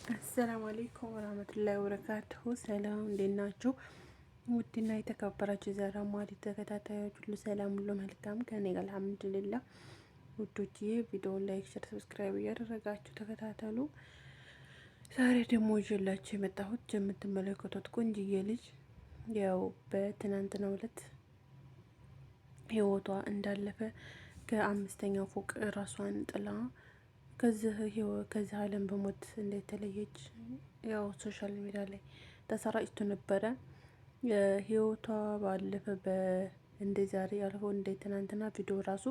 አሰላሙ አሌይኩም ወራህመቱላሂ ወበረካቱሁ። ሰላም እንዴት ናችሁ? ውድና የተከበራችሁ የዛራ ማሪ ተከታታዮች ሁሉ ሰላም ሁሉ መልካም ከኔ ጋር አልሐምዱሊላህ። ውዶችዬ ቪዲዮውን ላይክ፣ ሸር፣ ሰብስክራይብ እያደረጋችሁ ተከታተሉ። ዛሬ ደግሞ ይዤላችሁ የመጣሁት የምትመለከቱት ቆንጅዬ ልጅ ያው በትናንትናው ዕለት ህይወቷ እንዳለፈ ከአምስተኛው ፎቅ ራሷን ጥላ ከዚህ ዓለም በሞት እንደተለየች ያው ሶሻል ሚዲያ ላይ ተሰራጭቶ ነበረ። ህይወቷ ባለፈ እንደ ዛሬ አልፎ እንደ ትናንትና ቪዲዮ ራሱ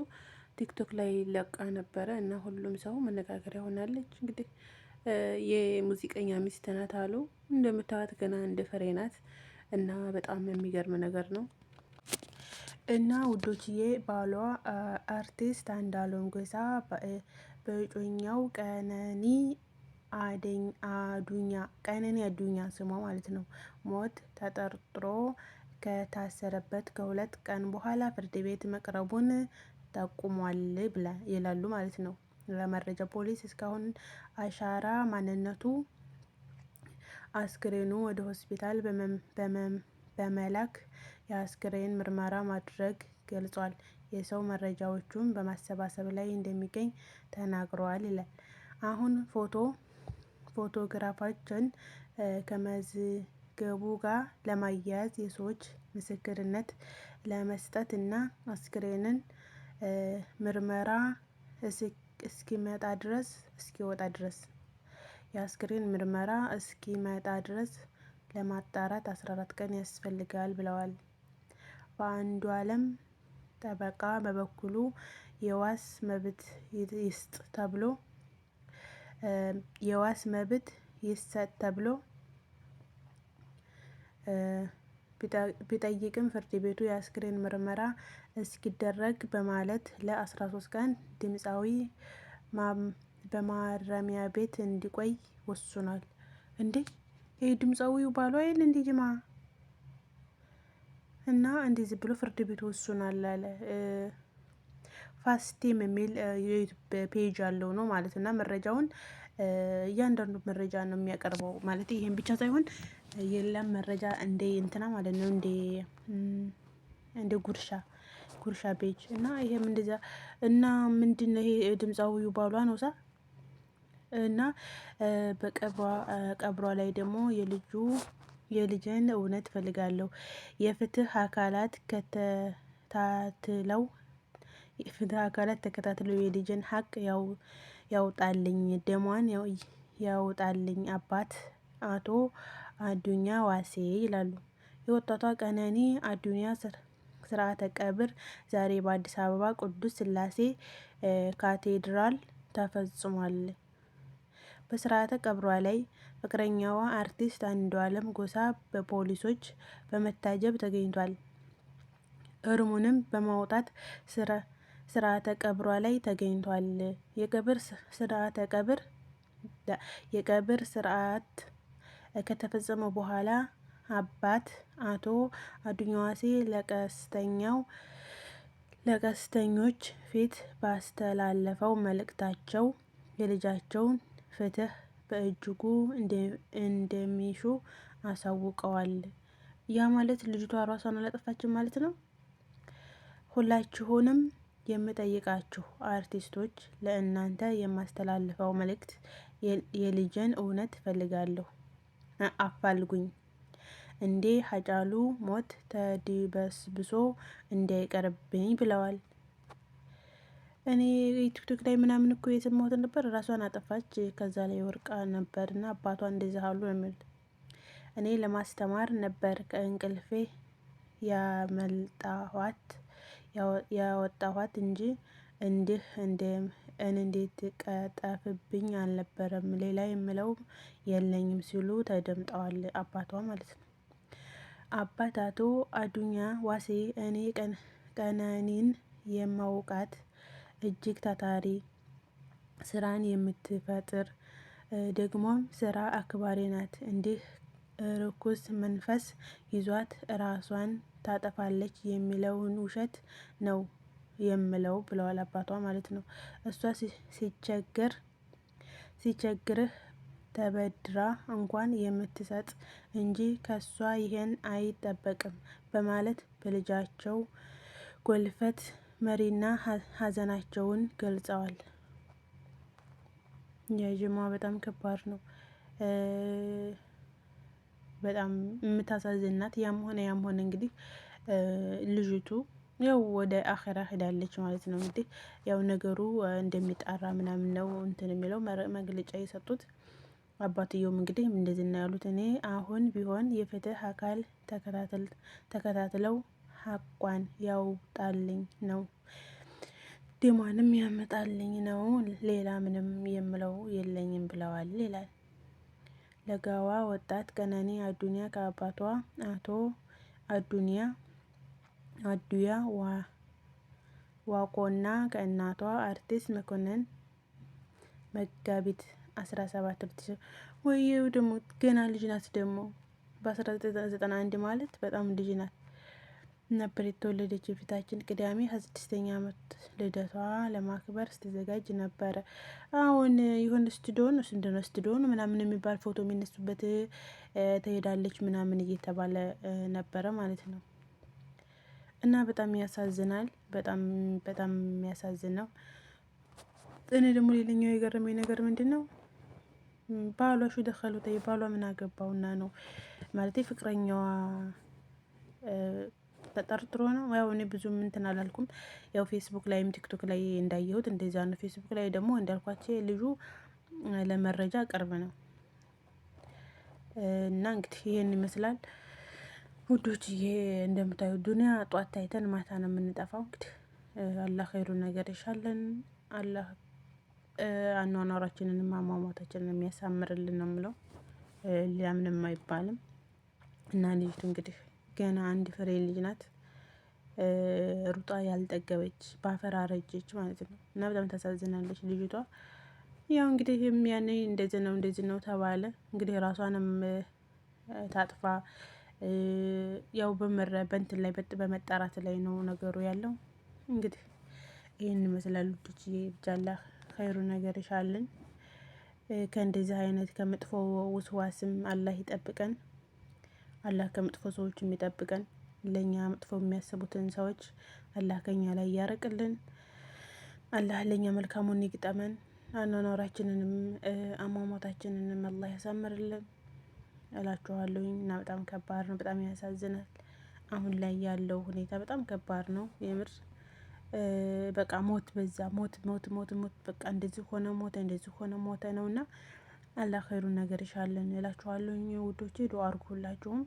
ቲክቶክ ላይ ለቃ ነበረ እና ሁሉም ሰው መነጋገሪያ ሆናለች። እንግዲህ የሙዚቀኛ ሚስት ናት አሉ። እንደምታዩት ገና እንደ ፍሬ ናት እና በጣም የሚገርም ነገር ነው። እና ውዶችዬ ባሏ አርቲስት አንዷለም ጎሳ በእጮኛው ቀነኒ አዱኛ ስሟ ማለት ነው ሞት ተጠርጥሮ ከታሰረበት ከሁለት ቀን በኋላ ፍርድ ቤት መቅረቡን ጠቁሟል ይላሉ ማለት ነው። ለመረጃ ፖሊስ እስካሁን አሻራ ማንነቱ አስክሬኑ ወደ ሆስፒታል በመላክ የአስክሬን ምርመራ ማድረግ ገልጿል። የሰው መረጃዎቹን በማሰባሰብ ላይ እንደሚገኝ ተናግረዋል ይላል። አሁን ፎቶግራፎችን ከመዝገቡ ጋር ለማያያዝ የሰዎች ምስክርነት ለመስጠት እና አስክሬንን ምርመራ እስኪወጣ ድረስ የአስክሬን ምርመራ እስኪመጣ ድረስ ለማጣራት 14 ቀን ያስፈልጋል ብለዋል። በአንዷለም ጠበቃ በበኩሉ የዋስ መብት ይሰጥ ተብሎ ቢጠይቅም ፍርድ ቤቱ የአስክሬን ምርመራ እስኪደረግ በማለት ለ13 ቀን ድምፃዊ በማረሚያ ቤት እንዲቆይ ወስኗል። እንዴ ይህ ድምፃዊው ባሏ አይደል እንዴ ጅማ? እና እንደዚህ ብሎ ፍርድ ቤት ወስኗል አለ። ፋስቲም የሚል የዩቲዩብ ፔጅ ያለው ነው ማለት እና መረጃውን እያንዳንዱ መረጃ ነው የሚያቀርበው ማለት ይሄን ብቻ ሳይሆን የለም መረጃ እንደ እንትና ማለት ነው እንደ ጉርሻ ፔጅ እና ይሄም እንደዛ እና ምንድነው ይሄ ድምፃዊው ባሏ ነው እና በቀብሯ ላይ ደግሞ የልጅን እውነት ፈልጋለሁ የፍትህ አካላት ተከታትለው የልጅን ሀቅ ያውጣልኝ ደሟን ያውጣልኝ አባት አቶ አዱኛ ዋሴ ይላሉ። የወጣቷ ቀነኒ አዱኛ ስርዓተ ቀብር ዛሬ በአዲስ አበባ ቅዱስ ስላሴ ካቴድራል ተፈጽሟል። በስርዓተ ቀብሯ ላይ ፍቅረኛዋ አርቲስት አንዷለም ጎሳ በፖሊሶች በመታጀብ ተገኝቷል። እርሙንም በማውጣት ስርዓተ ቀብሯ ላይ ተገኝቷል። የቀብር ስርዓት ከተፈጸመ በኋላ አባት አቶ አዱኛ ዋሴ ለቀስተኞች ፊት ባስተላለፈው መልእክታቸው የልጃቸውን ፍትህ በእጅጉ እንደሚሹ አሳውቀዋል። ያ ማለት ልጅቷ ራሷን አላጠፋችም ማለት ነው። ሁላችሁንም የምጠይቃችሁ አርቲስቶች ለእናንተ የማስተላልፈው መልእክት የልጄን እውነት እፈልጋለሁ፣ አፋልጉኝ። እንዴ ሀጫሉ ሞት ተድበስብሶ እንዳይቀርብኝ ብለዋል። እኔ ቲክቶክ ላይ ምናምን እኮ የሰማሁት ነበር ራሷን አጠፋች ከዛ ላይ ወርቃ ነበር እና አባቷ እንደዛ አሉ የሚል እኔ ለማስተማር ነበር ከእንቅልፌ ያወጣኋት እንጂ እንዴት ቀጠፍብኝ አልነበረም። ሌላ የምለው የለኝም ሲሉ ተደምጠዋል። አባቷ ማለት ነው። አባት አቶ አዱኛ ዋሴ እኔ ቀነኒን የማውቃት እጅግ ታታሪ፣ ስራን የምትፈጥር ደግሞም ስራ አክባሪ ናት። እንዲህ ርኩስ መንፈስ ይዟት ራሷን ታጠፋለች የሚለውን ውሸት ነው የምለው ብለዋል አባቷ ማለት ነው። እሷ ሲቸግርህ ተበድራ እንኳን የምትሰጥ እንጂ ከሷ ይሄን አይጠበቅም በማለት በልጃቸው ጎልፈት መሪና ሀዘናቸውን ገልጸዋል። የጅማ በጣም ከባድ ነው። በጣም የምታሳዝናት። ያም ሆነ እንግዲህ ልጅቱ ያው ወደ አኼራ ሄዳለች ማለት ነው። እንግዲህ ያው ነገሩ እንደሚጣራ ምናምን ነው እንትን የሚለው መግለጫ የሰጡት። አባትየውም እንግዲህ እንደዚህ ነው ያሉት። እኔ አሁን ቢሆን የፍትህ አካል ተከታትለው ሀቋን ያውጣልኝ ነው፣ ደሟንም ያመጣልኝ ነው፣ ሌላ ምንም የምለው የለኝም ብለዋል ይላል። ለጋዋ ወጣት ቀነኒ አዱኛ ከአባቷ አቶ አዱያ ዋቆና ከእናቷ አርቲስት መኮንን መጋቢት 17 ወይው ደግሞ ገና ልጅ ናት። ደግሞ በ1991 ማለት በጣም ልጅ ናት ነበር የተወለደች። የፊታችን ቅዳሜ 26ኛ ዓመት ልደቷ ለማክበር ስትዘጋጅ ነበረ። አሁን ይሁን ስቱዲዮ ምናምን የሚባል ፎቶ የሚነሱበት ትሄዳለች ምናምን እየተባለ ነበረ ማለት ነው። እና በጣም ያሳዝናል። በጣም በጣም የሚያሳዝን ነው። እኔ ደግሞ ሌላኛው የገረመኝ ነገር ምንድነው? ባሏ ሹ ደኸሉት ባሏ ምን አገባውና ነው ማለት ፍቅረኛዋ ተጠርጥሮ ነው። ያው እኔ ብዙም እንትን አላልኩም። ያው ፌስቡክ ላይም ቲክቶክ ላይ እንዳየሁት እንደዛ ነው። ፌስቡክ ላይ ደግሞ እንዳልኳቸው ልጁ ለመረጃ ቅርብ ነው። እና እንግዲህ ይሄን ይመስላል ውዶች። ይሄ እንደምታዩት ዱንያ ጧት ታይተን ማታ ነው የምንጠፋው። እንግዲህ አላህ ኸይሩን ነገር ይሻለን። አላህ አኗኗራችንን አሟሟታችንን የሚያሳምርልን ነው የምለው። ሌላ ምንም አይባልም። እና ልጅቱ እንግዲህ ገና አንድ ፍሬ ልጅ ናት። ሩጣ ያልጠገበች ባፈር አረጀች ማለት ነው። እና በጣም ታሳዝናለች ልጅቷ። ያው እንግዲህ ያኔ እንደዚህ ነው ተባለ። እንግዲህ ራሷንም ታጥፋ ያው በእንትን ላይ በመጣራት ላይ ነው ነገሩ ያለው። እንግዲህ ይህን ይመስላል ልጆችዬ። ብቻ አላህ ኸይሩ ነገር ይሻልን። ከእንደዚህ አይነት ከመጥፎ ውስዋስም አላህ ይጠብቀን። አላህ ከመጥፎ ሰዎች የሚጠብቀን። ለኛ መጥፎ የሚያስቡትን ሰዎች አላህ ከኛ ላይ ያርቅልን። አላህ ለኛ መልካሙን ይግጠመን። አኗኗራችንንም አሟሟታችንንም አላህ ያሳምርልን እላችኋለሁኝ። እና በጣም ከባድ ነው። በጣም ያሳዝናል። አሁን ላይ ያለው ሁኔታ በጣም ከባድ ነው የምር። በቃ ሞት በዛ ሞት በቃ እንደዚህ ሆነ ሞተ፣ እንደዚህ ሆነ ሞተ ነውና አላህ ኸይሩን ነገር ይሻልን እላችኋለሁኝ ውዶቼ። ዱአ አድርጉላችሁም